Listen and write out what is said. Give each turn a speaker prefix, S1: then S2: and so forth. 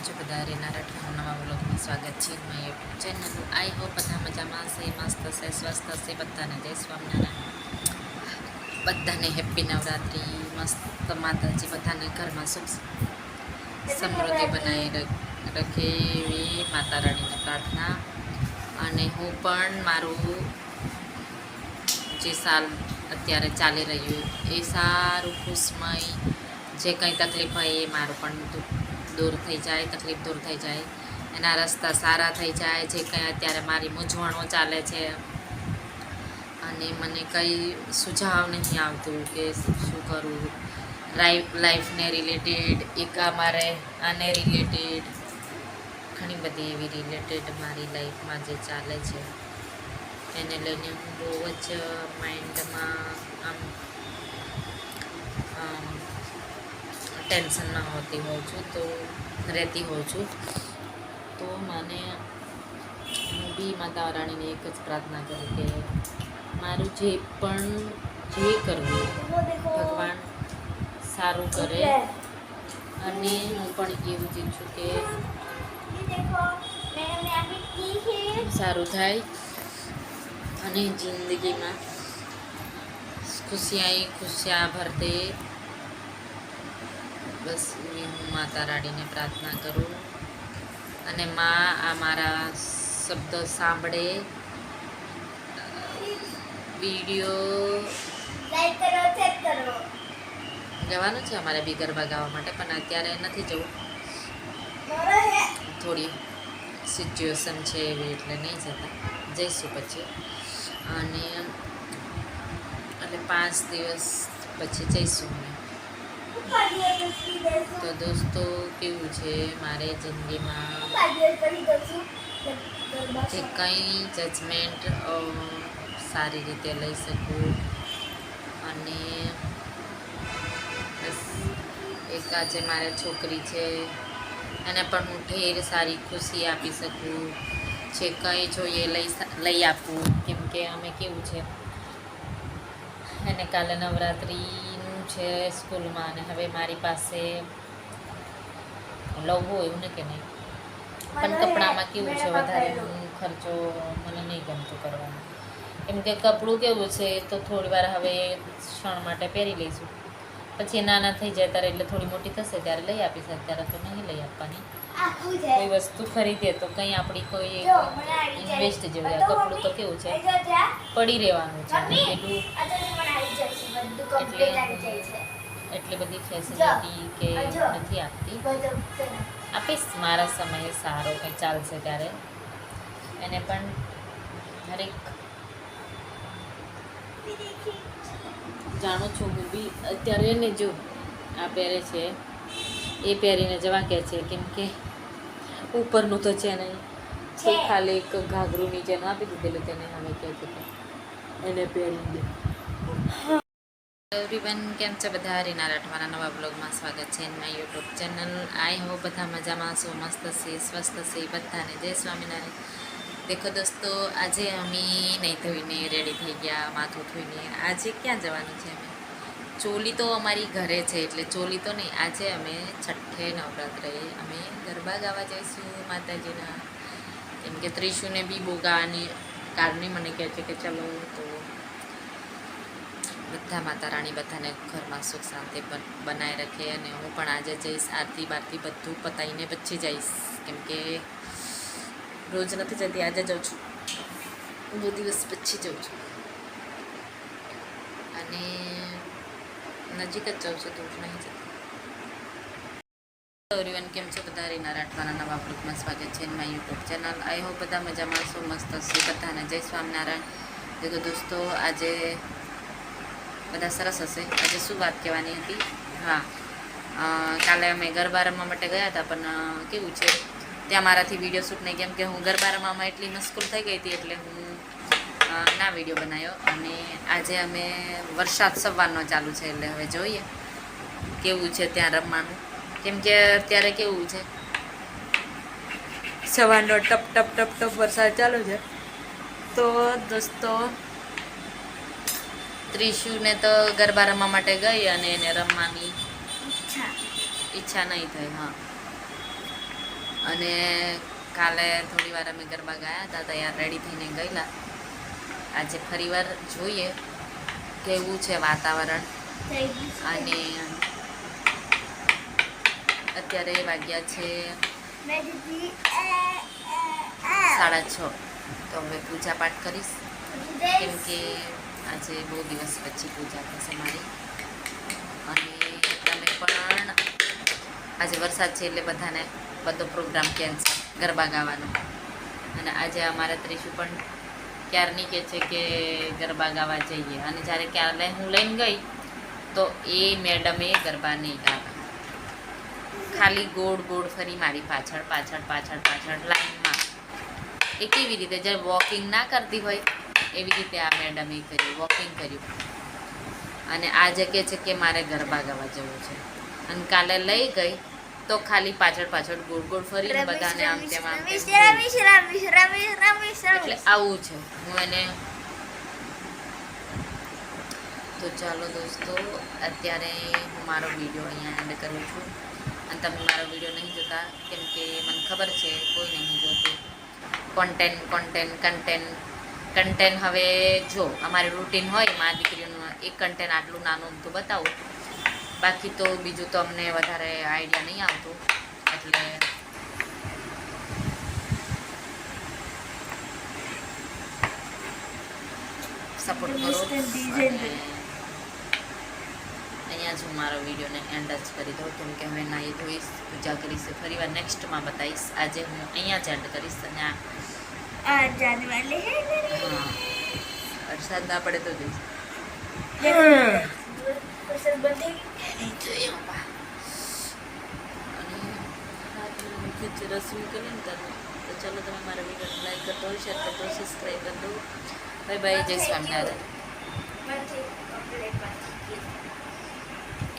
S1: છો બધા રેના નવા વ્લોગમાં સ્વાગત છે મારી યુટ્યુબ ચેનલ. આઈ હોપ બધા મજામાં હશે, મસ્ત હશે, સ્વસ્થ હશે. બધાને જય સ્વામિનારાયણ, બધાને હેપ્પી નવરાત્રિ. મસ્ત માતાજી બધાને ઘરમાં સુખ સમૃદ્ધિ બનાવી રખે એવી માતા રાણીને પ્રાર્થના. અને હું પણ મારું જે સાલ અત્યારે ચાલી રહ્યું એ સારું ખુશમય, જે કંઈ તકલીફ હોય એ મારું પણ દૂર થઈ જાય, તકલીફ દૂર થઈ જાય, એના રસ્તા સારા થઈ જાય. જે કંઈ અત્યારે મારી મૂંઝવણો ચાલે છે અને મને કંઈ સુઝાવ નથી આવતું કે શું કરું, લાઈફને રિલેટેડ, એક મારે આને રિલેટેડ, ઘણી બધી એવી રિલેટેડ મારી લાઈફમાં જે ચાલે છે એને લઈને હું બહુ જ માઇન્ડમાં ટેન્શનમાં હોતી હોઉં છું, તો રહેતી હોઉં છું. તો મને હું બી માતા રાણીને એક જ પ્રાર્થના કરું કે મારું જે કરવું ભગવાન સારું કરે. અને હું પણ એવું જ ઈચ્છું કે સારું થાય અને જિંદગીમાં ખુશિયા ભરતે. બસ હું માતા રાણીને પ્રાર્થના કરું અને માં આ મારા શબ્દ સાંભળે, વિડીયો જવાનું છે અમારે બી ગરબા ગાવા માટે, પણ અત્યારે નથી જવું, થોડી સિચ્યુએશન છે એવી, એટલે નહીં જતા, જઈશું પછી. અને એટલે 5 દિવસ પછી જઈશું અમે. તો દોસ્તો કેવું છે મારે જિંદગીમાં જે કંઈ જજમેન્ટ સારી રીતે લઈ શકું, અને બસ એક આજે મારે છોકરી છે એને પણ હું ઢેર સારી ખુશી આપી શકું, જે કંઈ જોઈએ લઈ આપું. કેમ કે અમે કેવું છે, એને કાલે નવરાત્રિનું છે સ્કૂલમાં, અને હવે મારી પાસે લવું હોય એવું ને કે નહીં, પણ કપડામાં કેવું છે વધારે ખર્ચો મને નહીં ગમતું કરવાનો. કેમ કે કપડું કેવું છે તો થોડી વાર હવે ક્ષણ માટે પહેરી લઈશું, પછી નાના થઈ જાય ત્યારે, એટલે થોડી મોટી થશે ત્યારે લઈ આપીશ, અત્યારે તો નહીં લઈ આપવાની. કોઈ વસ્તુ ખરીદે તો કંઈ આપણી કોઈ ઇન્વેસ્ટ જેવું. કપડું તો કેવું છે પડી રહેવાનું છે, એટલી બધી ફેસિલિટી કે નથી આપતી. આપીશ મારા સમયે સારો કંઈ ચાલશે ત્યારે એને પણ હરેક જાણું છું. હું બી અત્યારે એને જો આ પહેરે છે એ પહેરીને જવા કે છે, કેમ કે ઉપરનું તો છે નહીં, તો ખાલી એક ઘાઘરું નીચેનું આપી દીધેલું તેને, હવે કહે છે કે એને પહેરી દે. એવરીવન, કેમ છે બધા? રીના રાઠવાના નવા બ્લોગમાં સ્વાગત છે મારી યુટ્યુબ ચેનલ. આઈ હોપ બધા મજામાં હશો, મસ્ત હશે, સ્વસ્થ હશે. બધાને જય સ્વામિનારાયણ. દેખો દોસ્તો, આજે અમે નહીં ધોઈને રેડી થઈ ગયા, માથું ધોઈને. આજે ક્યાં જવાનું છે? અમે ચોલી તો અમારી ઘરે છે, એટલે ચોલી તો નહીં, આજે અમે છઠ્ઠે નવરાત્રે અમે ગરબા ગાવા જઈશું માતાજીના. કેમ કે ત્રિશુને બી બહુ ગાવાની કારની મને કહે છે કે ચલો, તો બધા માતા રાણી બધાને ઘરમાં સુખ શાંતિ બનાવી રાખે. અને હું પણ આજે જઈશ, આરતી બારતી બધું પતાવીને પછી જઈશ, કેમ કે રોજ નથી જતી, આજે જાઉં છું, 2 દિવસ પછી જાઉં છું. અને નજીક જ જાઉં છું, દૂર નહીં જતી. એવરીવન, કેમ છો બધા? રીના રાઠવાના નવા બ્લોગમાં સ્વાગત છે મારી યુટ્યુબ ચેનલ. આઈ હોપ બધા મજામાં હશો, મસ્ત હશે. બધાને જય સ્વામિનારાયણ. દેખો દોસ્તો, આજે બધા સરસ હશે. આજે શું વાત કહેવાની હતી? હા, કાલે અમે ગરબા રમવા માટે ગયા હતા, પણ કેવું છે ત્યાં મારાથી વિડીયો શૂટ નહીં, કેમ કે હું ગરબા રમવામાં એટલી મશગુલ થઈ ગઈ હતી, એટલે હું ના વિડીયો બનાવ્યો. અને આજે અમે વરસાદ સવારનો ચાલુ છે, એટલે હવે જોઈએ કેવું છે ત્યાં રમવાનું. કેમ કે અત્યારે કેવું છે, સવારનો ટપ ટપ ટપ ટપ વરસાદ ચાલુ છે. તો દોસ્તો, ત્રિશુને તો ગરબા રમવા માટે ગઈ અને એને રમવાની ઈચ્છા નહીં થઈ. હા, અને કાલે થોડી વાર અમે ગરબા ગાયા હતા, તૈયાર રેડી થઈને ગયેલા. આજે ફરીવાર જોઈએ કેવું છે વાતાવરણ. અને અત્યારે વાગ્યા છે 6:30. તો હવે પૂજા પાઠ કરીશ, કેમ કે આજે બહુ દિવસ પછી પૂજા થશે મારી. અને તમે પણ આજે વરસાદ છે એટલે બધાને બધો પ્રોગ્રામ કેન્સલ, ગરબા ગાવાનો. અને આજે અમારા ત્રીસુ પણ ક્યારની કહે છે કે ગરબા ગાવા જઈએ. અને જ્યારે ક્યારે હું લઈને ગઈ તો એ મેડમે ગરબા નહીં ગાવા, ખાલી ગોળ ગોળ ફરી મારી પાછળ પાછળ પાછળ પાછળ લાઈનમાં. એ કેવી રીતે જ્યારે વોકિંગ ના કરતી હોય એવી રીતે આ મેડમે કર્યું, વોકિંગ કર્યું. અને આજે કહે છે કે મારે ગરબા ગાવા જવું છે. અને કાલે લઈ ગઈ તો ખાલી પાછળ પાછળ ગોળ ગોળ ફરીને બધાને આમ તેમ આમ તેમ. એટલે આવું છે. હું એને તો ચાલો દોસ્તો, અત્યારે હું મારો વિડીયો અહીંયા એન્ડ કરું છું. અને તમે મારો વિડીયો નહીં જોતા, કેમ કે મને ખબર છે કોઈ નહીં જોતું. કન્ટેન્ટ હવે જો અમારી રૂટીન હોય મારી દીકરીનું, એક કન્ટેન્ટ આટલું નાનું તો બતાવું, બાકી તો બીજું તો અમને વધારે આઈડિયા નહીં આવતું. એટલે સપોર્ટ કરો. અહીંયા જ હું મારો વિડીયોને એન્ડ જ કરી દઉં, કેમ કે હવે નાહી ધોઈશ, પૂજા કરીશ, ફરી વાર નેક્સ્ટમાં બતાવીશ. આજે હું અહીંયા જ એન્ડ કરીશ. અને હા, વરસાદ ના પડે તો જઈશ. રસોઈ કરીને તમે તો ચલો, તમે મારા વિડીયોને લાઈક કરતો, શેર કરતો, સબસ્ક્રાઈબ કરતો. બાય બાય, જય સ્વામિનારાયણ.